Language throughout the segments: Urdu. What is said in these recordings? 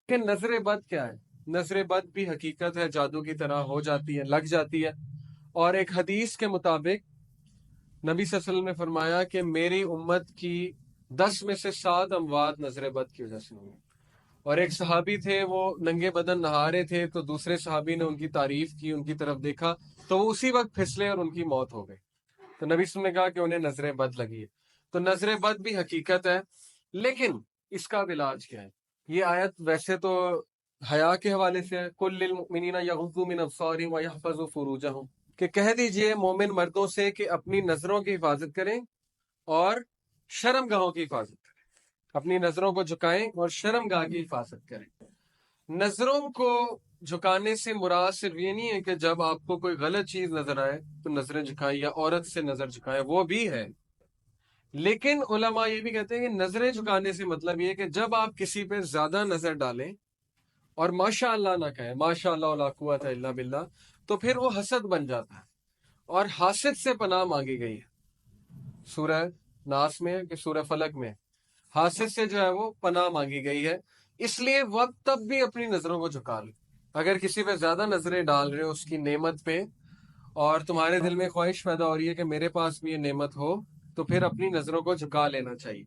کہ نظر بد کیا ہے؟ نظر بد بھی حقیقت ہے، جادو کی طرح ہو جاتی ہے، لگ جاتی ہے. اور ایک حدیث کے مطابق نبی صلی اللہ علیہ وسلم نے فرمایا کہ میری امت کی 10 میں سے 7 اموات نظر بد کی وجہ سے ہوئی. اور ایک صحابی تھے، وہ ننگے بدن نہا رہے تھے، تو دوسرے صحابی نے ان کی تعریف کی، ان کی طرف دیکھا تو وہ اسی وقت پھسلے اور ان کی موت ہو گئی. تو نبی صلی اللہ علیہ وسلم نے کہا کہ انہیں نظر بد لگی ہے. تو نظر بد بھی حقیقت ہے، لیکن اس کا علاج کیا ہے؟ یہ آیت ویسے تو حیا کے حوالے سے ہے، کل للمؤمنین یغضوا من ابصارہم ویحفظوا فروجہم، کہ کہہ دیجئے مومن مردوں سے کہ اپنی نظروں کی حفاظت کریں اور شرم گاہوں کی حفاظت کریں. اپنی نظروں کو جھکائیں اور شرم گاہ کی حفاظت کریں. نظروں کو جھکانے سے مراد صرف یہ نہیں ہے کہ جب آپ کو کوئی غلط چیز نظر آئے تو نظریں جھکائیں یا عورت سے نظر جھکائیں، وہ بھی ہے. لیکن علماء یہ بھی کہتے ہیں کہ نظریں جھکانے سے مطلب یہ کہ جب آپ کسی پہ زیادہ نظر ڈالیں اور ماشاء اللہ نہ کہیں، ماشاء اللہ لا قوت الا باللہ، تو پھر وہ حسد بن جاتا ہے. اور حاسد سے پناہ مانگی گئی ہے سورہ ناس میں کہ سورہ فلق میں، حاسد سے جو ہے وہ پناہ مانگی گئی ہے. اس لیے وقت تب بھی اپنی نظروں کو جھکا لو. اگر کسی پہ زیادہ نظریں ڈال رہے ہو اس کی نعمت پہ، اور تمہارے دل میں خواہش پیدا ہو رہی ہے کہ میرے پاس بھی یہ نعمت ہو، تو پھر اپنی نظروں کو جھکا لینا چاہیے.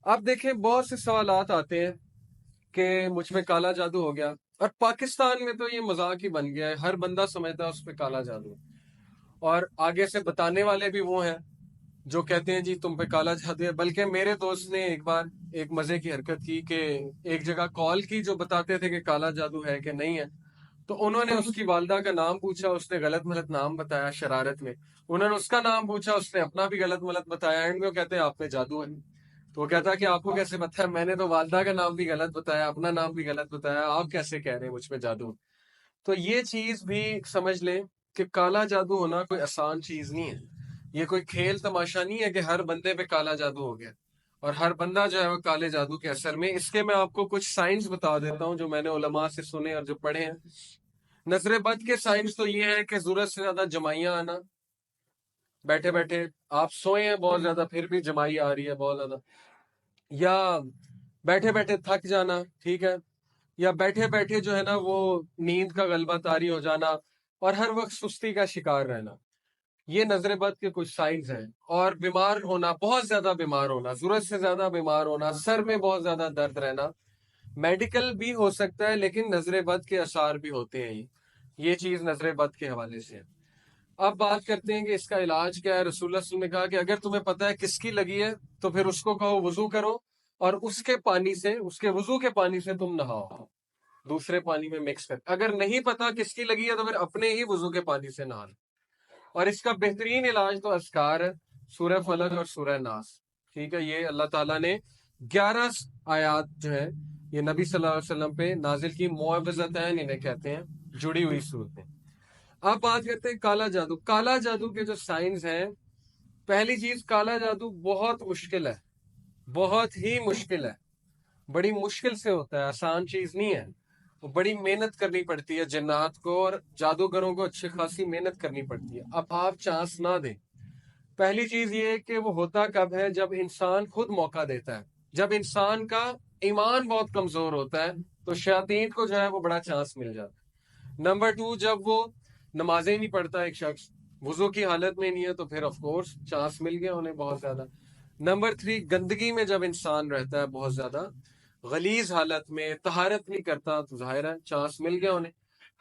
اب دیکھیں بہت سے سوالات آتے ہیں کہ مجھ پہ کالا جادو ہو گیا، اور پاکستان میں تو یہ مذاق ہی بن گیا ہے، ہر بندہ سمجھتا ہے اس پہ کالا جادو ہے. اور آگے سے بتانے والے بھی وہ ہیں جو کہتے ہیں جی تم پہ کالا جادو ہے. بلکہ میرے دوست نے ایک بار ایک مزے کی حرکت کی کہ ایک جگہ کال کی جو بتاتے تھے کہ کالا جادو ہے کہ نہیں ہے، تو انہوں نے اس کی والدہ کا نام پوچھا، اس نے غلط ملت نام بتایا شرارت میں. انہوں نے اس کا نام پوچھا، اس نے اپنا بھی غلط ملت بتایا. اینڈ میں وہ کہتے ہیں آپ پہ جادو ہے. تو وہ کہتا ہے کہ آپ کو کیسے پتا ہے؟ میں نے تو والدہ کا نام بھی غلط بتایا، اپنا نام بھی غلط بتایا، آپ کیسے کہہ رہے ہیں مجھ پہ جادو؟ تو یہ چیز بھی سمجھ لیں کہ کالا جادو ہونا کوئی آسان چیز نہیں ہے. یہ کوئی کھیل تماشا نہیں ہے کہ ہر بندے پہ کالا جادو ہو گیا اور ہر بندہ جو ہے وہ کالے جادو کے اثر میں. اس کے میں آپ کو کچھ سائنس بتا دیتا ہوں جو میں نے علماء سے سنے اور جو پڑھے ہیں. نظر بد کے سائنس تو یہ ہے کہ ضرورت سے زیادہ جمائیاں آنا، بیٹھے بیٹھے آپ سوئے ہیں بہت زیادہ پھر بھی جمائی آ رہی ہے بہت زیادہ، یا بیٹھے بیٹھے تھک جانا، ٹھیک ہے، یا بیٹھے بیٹھے جو ہے نا وہ نیند کا غلبہ طاری ہو جانا، اور ہر وقت سستی کا شکار رہنا. یہ نظر بد کے کچھ سائنز ہیں. اور بیمار ہونا، بہت زیادہ بیمار ہونا، ضرورت سے زیادہ بیمار ہونا، سر میں بہت زیادہ درد رہنا، میڈیکل بھی ہو سکتا ہے لیکن نظر بد کے اثار بھی ہوتے ہیں. یہ چیز نظر بد کے حوالے سے ہے. اب بات کرتے ہیں کہ اس کا علاج کیا ہے. رسول اللہ صلی اللہ علیہ وسلم نے کہا کہ اگر تمہیں پتہ ہے کس کی لگی ہے تو پھر اس کو کہو وضو کرو، اور اس کے پانی سے، اس کے وضو کے پانی سے تم نہاؤ، دوسرے پانی میں مکس کر. اگر نہیں پتا کس کی لگی ہے تو پھر اپنے ہی وضو کے پانی سے نہا لو. اور اس کا بہترین علاج تو اذکار ہے، سورہ فلق اور سورہ ناس. ٹھیک ہے، یہ اللہ تعالیٰ نے 11 آیات جو ہے یہ نبی صلی اللہ علیہ وسلم پہ نازل کی، معوذتین انہیں کہتے ہیں، جڑی ہوئی صورتیں. اب بات کرتے ہیں کالا جادو. کالا جادو کے جو سائنس ہیں، پہلی چیز، کالا جادو بہت مشکل ہے، بہت ہی مشکل ہے، بڑی مشکل سے ہوتا ہے، آسان چیز نہیں ہے. بڑی محنت کرنی پڑتی ہے جنات کو، اور جادوگروں کو اچھی خاصی محنت کرنی پڑتی ہے. اب آپ چانس نہ دیں. پہلی چیز یہ کہ وہ ہوتا کب ہے؟ جب انسان خود موقع دیتا ہے. جب انسان کا ایمان بہت کمزور ہوتا ہے تو شیاطین کو جو ہے وہ بڑا چانس مل جاتا ہے. نمبر 2، جب وہ نمازیں نہیں پڑھتا ایک شخص، وضو کی حالت میں نہیں ہے، تو پھر آف کورس چانس مل گیا انہیں بہت زیادہ. نمبر 3، گندگی میں جب انسان رہتا ہے بہت زیادہ، غلیظ حالت میں، طہارت نہیں کرتا، تو ظاہر ہے چانس مل گیا انہیں.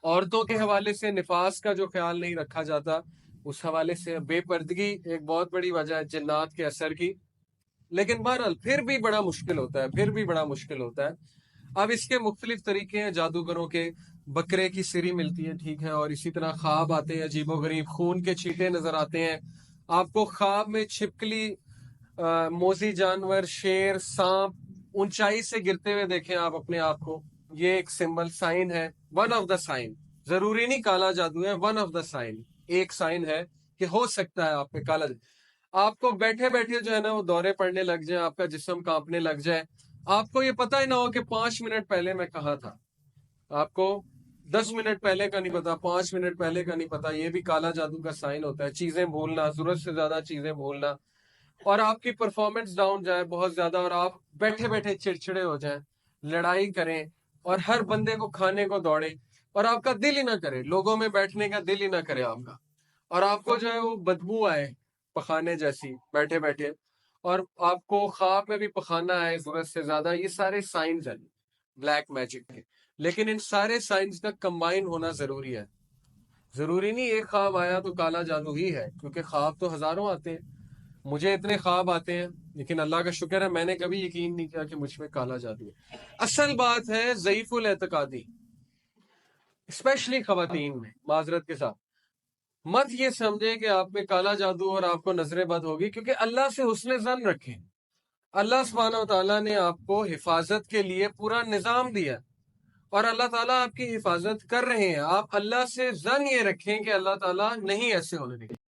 عورتوں کے حوالے سے نفاس کا جو خیال نہیں رکھا جاتا، اس حوالے سے بے پردگی ایک بہت بڑی وجہ ہے جنات کے اثر کی. لیکن بہرحال پھر بھی بڑا مشکل ہوتا ہے، پھر بھی بڑا مشکل ہوتا ہے. اب اس کے مختلف طریقے ہیں جادوگروں کے. بکرے کی سری ملتی ہے، ٹھیک ہے، اور اسی طرح خواب آتے ہیں عجیب و غریب، خون کے چھینٹے نظر آتے ہیں آپ کو خواب میں، چھپکلی، موذی جانور، شیر، سانپ اونچائی سے گرتے ہوئے دیکھیں آپ اپنے آپ کو. یہ ایک سمبل، سائن ہے، ون آف دا سائن. ضروری نہیں کالا جادو ہے، ون آف دا سائن، ایک سائن ہے کہ ہو سکتا ہے آپ پہ کالا جادو. آپ کو بیٹھے بیٹھے جو ہے نا وہ دورے پڑنے لگ جائیں، آپ کا جسم کانپنے لگ جائے، آپ کو یہ پتہ ہی نہ ہو کہ 5 منٹ پہلے میں کہاں تھا، آپ کو 10 منٹ پہلے کا نہیں پتا، 5 منٹ پہلے کا نہیں پتا. یہ بھی کالا جادو کا سائن ہوتا ہے. چیزیں بھولنا، ضرورت سے زیادہ چیزیں بھولنا، اور آپ کی پرفارمنس ڈاؤن جائے بہت زیادہ، اور آپ بیٹھے بیٹھے چڑچڑے ہو جائیں، لڑائی کریں، اور ہر بندے کو کھانے کو دوڑے اور آپ کا دل ہی نہ کرے، لوگوں میں بیٹھنے کا دل ہی نہ کرے آپ کا، اور آپ کو جو ہے وہ بدبو آئے پخانے جیسی بیٹھے بیٹھے، اور آپ کو خواب میں بھی پخانا آئے ضرورت سے زیادہ، یہ سارے سائنز ہیں بلیک میجک کے، لیکن ان سارے سائنز کا کمبائن ہونا ضروری ہے۔ ضروری نہیں ایک خواب آیا تو کالا جادو ہی ہے، کیونکہ خواب تو ہزاروں آتے ہیں، مجھے اتنے خواب آتے ہیں لیکن اللہ کا شکر ہے میں نے کبھی یقین نہیں کیا کہ مجھ میں کالا جادو ہے۔ اصل بات ہے ضعیف الاعتقادی، اسپیشلی خواتین میں، معذرت کے ساتھ مت یہ سمجھے کہ آپ میں کالا جادو اور آپ کو نظر بد ہوگی، کیونکہ اللہ سے حسن ظن رکھیں۔ اللہ سبحانہ و تعالیٰ نے آپ کو حفاظت کے لیے پورا نظام دیا، اور اللہ تعالیٰ آپ کی حفاظت کر رہے ہیں، آپ اللہ سے ظن یہ رکھیں کہ اللہ تعالیٰ نہیں ایسے ہونے دیں گے۔